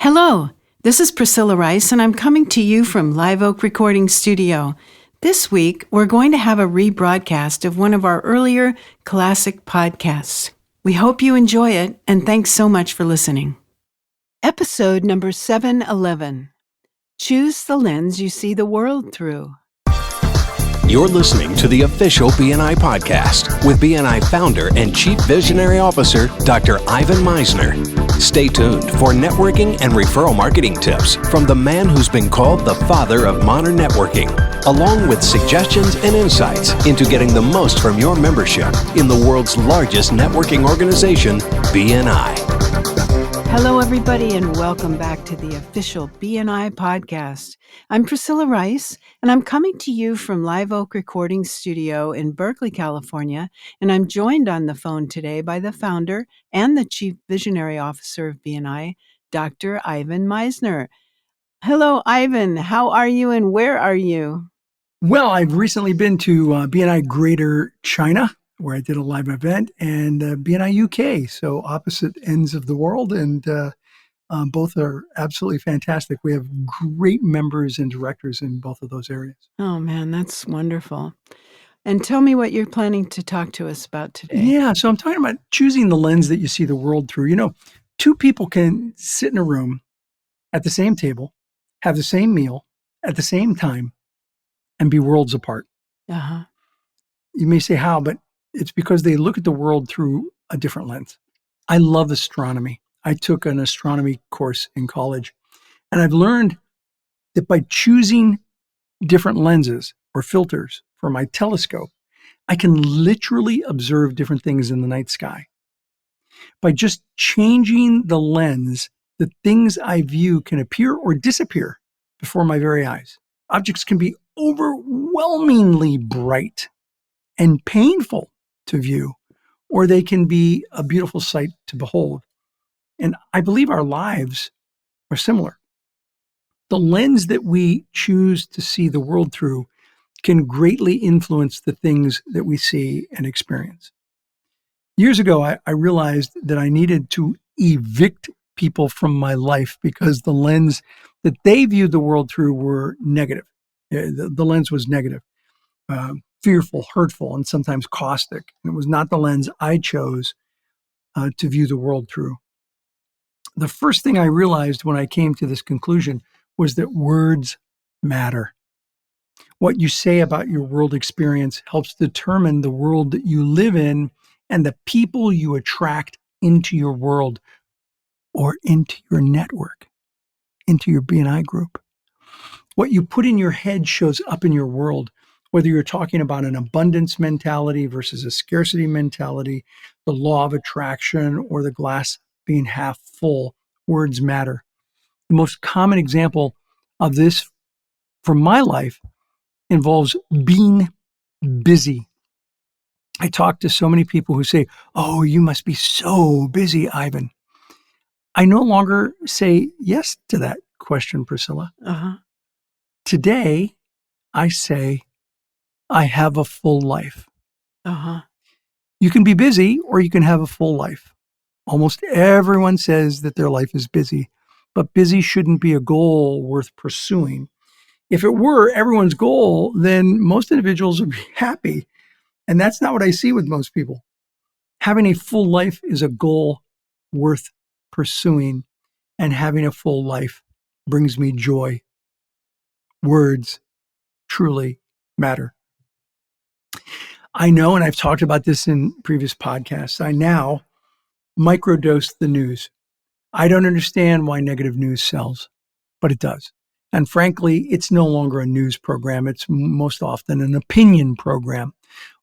Hello, this is Priscilla Rice, and I'm coming to you from Live Oak Recording Studio. This week, we're going to have a rebroadcast of one of our earlier classic podcasts. We hope you enjoy it, and thanks so much for listening. Episode number 711. Choose the lens you see the world through. You're listening to the official BNI podcast with BNI founder and Chief Visionary Officer, Dr. Ivan Misner. Stay tuned for networking and referral marketing tips from the man who's been called the father of modern networking, along with suggestions and insights into getting the most from your membership in the world's largest networking organization, BNI. Hello, everybody, and welcome back to the official BNI podcast. I'm Priscilla Rice, and I'm coming to you from Live Oak Recording Studio in Berkeley, California, and I'm joined on the phone today by the founder and the Chief Visionary Officer of BNI, Dr. Ivan Misner. Hello, Ivan. How are you, and where are you? Well, I've recently been to BNI Greater China, where I did a live event, and BNI UK, so opposite ends of the world, and both are absolutely fantastic. We have great members and directors in both of those areas. Oh, man, that's wonderful. And tell me what you're planning to talk to us about today. Yeah, so I'm talking about choosing the lens that you see the world through. You know, two people can sit in a room at the same table, have the same meal at the same time, and be worlds apart. Uh-huh. You may say how, but it's because they look at the world through a different lens. I love astronomy. I took an astronomy course in college, and I've learned that by choosing different lenses or filters for my telescope, I can literally observe different things in the night sky. By just changing the lens, the things I view can appear or disappear before my very eyes. Objects can be overwhelmingly bright and painful to view, or they can be a beautiful sight to behold. And I believe our lives are similar. The lens that we choose to see the world through can greatly influence the things that we see and experience. Years ago, I realized that I needed to evict people from my life because the lens that they viewed the world through were negative. The lens was negative. Fearful, hurtful, and sometimes caustic. And it was not the lens I chose to view the world through. The first thing I realized when I came to this conclusion was that words matter. What you say about your world experience helps determine the world that you live in and the people you attract into your world or into your network, into your BNI group. What you put in your head shows up in your world. Whether you're talking about an abundance mentality versus a scarcity mentality, the law of attraction, or the glass being half full, words matter. The most common example of this from my life involves being busy. I talk to so many people who say, "Oh, you must be so busy, Ivan." I no longer say yes to that question, Priscilla. Uh-huh. Today, I say, I have a full life. Uh-huh. You can be busy or you can have a full life. Almost everyone says that their life is busy, but busy shouldn't be a goal worth pursuing. If it were everyone's goal, then most individuals would be happy. And that's not what I see with most people. Having a full life is a goal worth pursuing, and having a full life brings me joy. Words truly matter. I know, and I've talked about this in previous podcasts, I now microdose the news. I don't understand why negative news sells, but it does. And frankly, it's no longer a news program. It's most often an opinion program.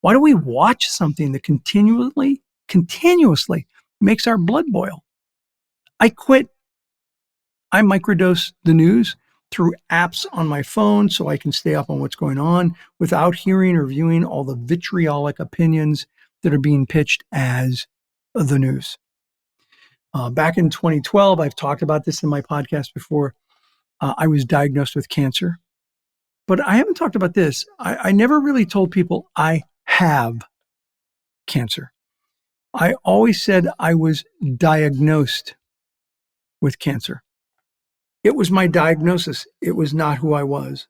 Why do we watch something that continuously makes our blood boil? I quit. I microdose the news through apps on my phone so I can stay up on what's going on without hearing or viewing all the vitriolic opinions that are being pitched as the news. Back in 2012, I've talked about this in my podcast before, I was diagnosed with cancer. But I haven't talked about this. I never really told people I have cancer. I always said I was diagnosed with cancer. It was my diagnosis. It was not who I was.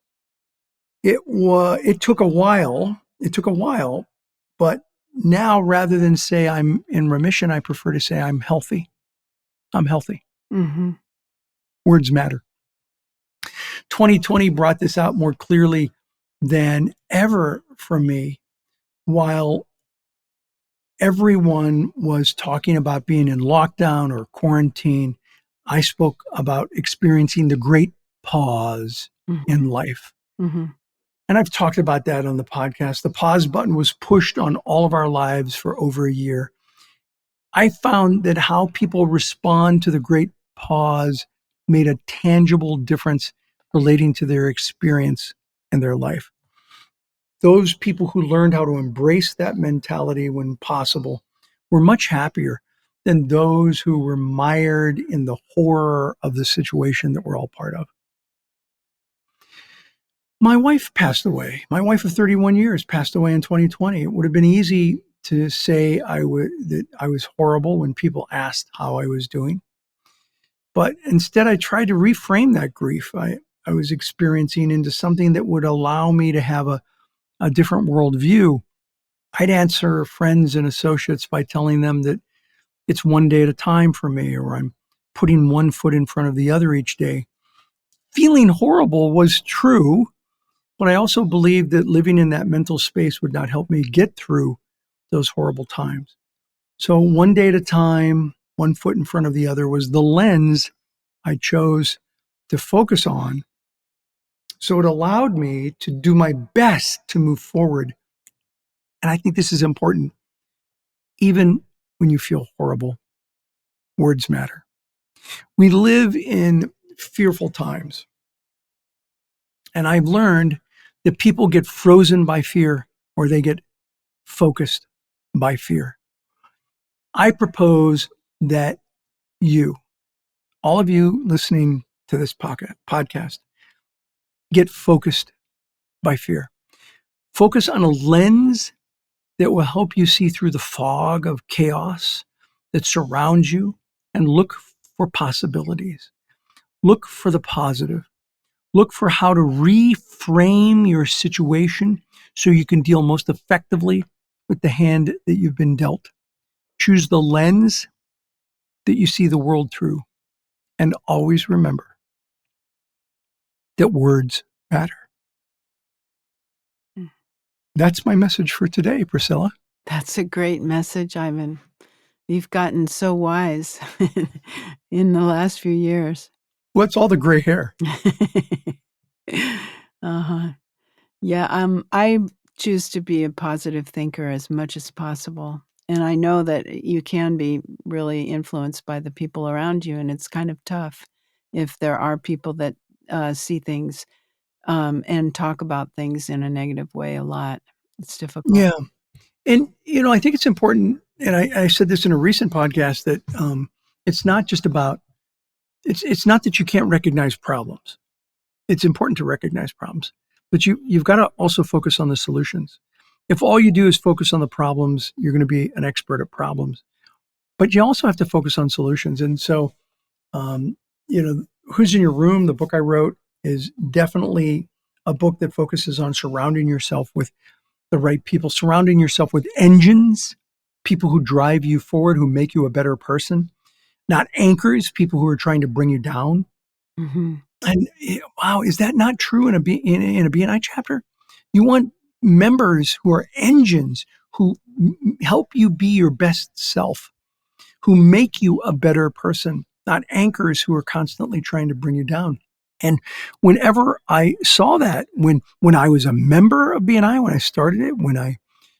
It took a while. It took a while, but now rather than say I'm in remission, I prefer to say I'm healthy. I'm healthy. Mm-hmm. Words matter. 2020 brought this out more clearly than ever for me. While everyone was talking about being in lockdown or quarantine, I spoke about experiencing the great pause Mm-hmm. in life. Mm-hmm. And I've talked about that on the podcast. The pause button was pushed on all of our lives for over a year. I found that how people respond to the great pause made a tangible difference relating to their experience in their life. Those people who learned how to embrace that mentality when possible were much happier than those who were mired in the horror of the situation that we're all part of. My wife passed away. My wife of 31 years passed away in 2020. It would have been easy to say that I was horrible when people asked how I was doing. But instead, I tried to reframe that grief I was experiencing into something that would allow me to have a different worldview. I'd answer friends and associates by telling them that it's one day at a time for me, or I'm putting one foot in front of the other each day. Feeling horrible was true, but I also believed that living in that mental space would not help me get through those horrible times. So one day at a time, one foot in front of the other was the lens I chose to focus on. So it allowed me to do my best to move forward. And I think this is important. Even when you feel horrible, words matter. We live in fearful times. And I've learned that people get frozen by fear or they get focused by fear. I propose that all of you listening to this podcast, get focused by fear. Focus on a lens that will help you see through the fog of chaos that surrounds you and look for possibilities. Look for the positive. Look for how to reframe your situation so you can deal most effectively with the hand that you've been dealt. Choose the lens that you see the world through. And always remember that words matter. Mm. That's my message for today, Priscilla. That's a great message, Ivan. You've gotten so wise in the last few years. What's all the gray hair? Uh-huh. Yeah, I choose to be a positive thinker as much as possible. And I know that you can be really influenced by the people around you, and it's kind of tough if there are people that see things and talk about things in a negative way a lot. It's difficult. Yeah. And, I think it's important, and I said this in a recent podcast, that it's not just about, it's not that you can't recognize problems. It's important to recognize problems, but you've got to also focus on the solutions. If all you do is focus on the problems, you're going to be an expert at problems. But you also have to focus on solutions. And so, um, Who's in Your Room, the book I wrote, is definitely a book that focuses on surrounding yourself with the right people, surrounding yourself with engines, people who drive you forward, who make you a better person, not anchors, people who are trying to bring you down. Mm-hmm. And wow, is that not true in a BNI chapter? You want members who are engines, who help you be your best self, who make you a better person, not anchors who are constantly trying to bring you down. And whenever I saw that, when I was a member of BNI, when I started it, when I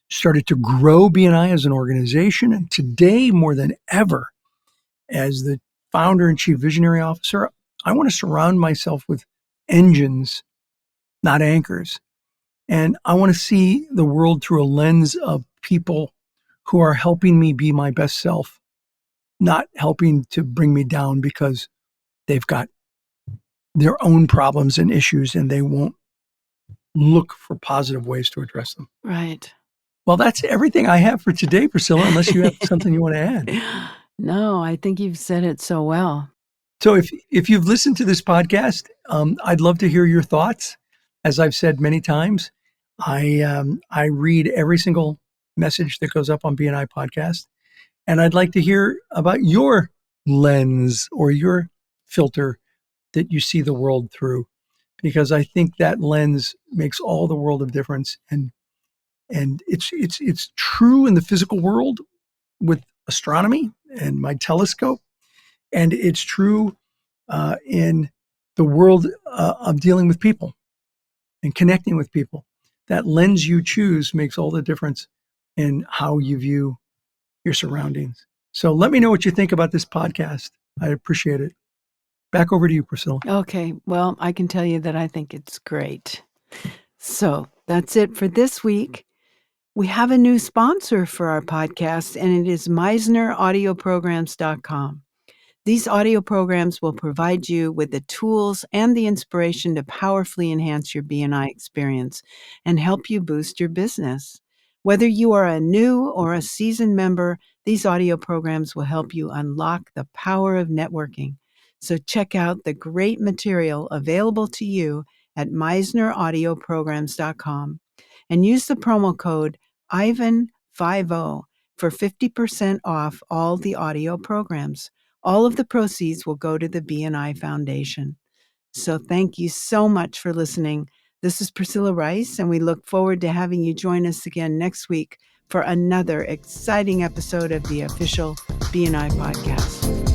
started to grow BNI as an organization, and today more than ever, as the founder and chief visionary officer, I want to surround myself with engines, not anchors. And I want to see the world through a lens of people who are helping me be my best self, not helping to bring me down because they've got their own problems and issues and they won't look for positive ways to address them. Right. Well, that's everything I have for today, Priscilla, unless you have something you want to add. No, I think you've said it so well. So if you've listened to this podcast, I'd love to hear your thoughts. As I've said many times, I read every single message that goes up on BNI podcast, and I'd like to hear about your lens or your filter that you see the world through, because I think that lens makes all the world of difference. And it's true in the physical world with astronomy and my telescope, and it's true in the world of dealing with people and connecting with people. That lens you choose makes all the difference in how you view your surroundings. So let me know what you think about this podcast. I appreciate it. Back over to you, Priscilla. Okay, well, I can tell you that I think it's great. So that's it for this week. We have a new sponsor for our podcast, and it is MeisnerAudioprograms.com. These audio programs will provide you with the tools and the inspiration to powerfully enhance your BNI experience and help you boost your business. Whether you are a new or a seasoned member, these audio programs will help you unlock the power of networking. So check out the great material available to you at MeisnerAudioprograms.com and use the promo code IVAN50 for 50% off all the audio programs. All of the proceeds will go to the BNI Foundation. So thank you so much for listening. This is Priscilla Rice, and we look forward to having you join us again next week for another exciting episode of the official BNI podcast.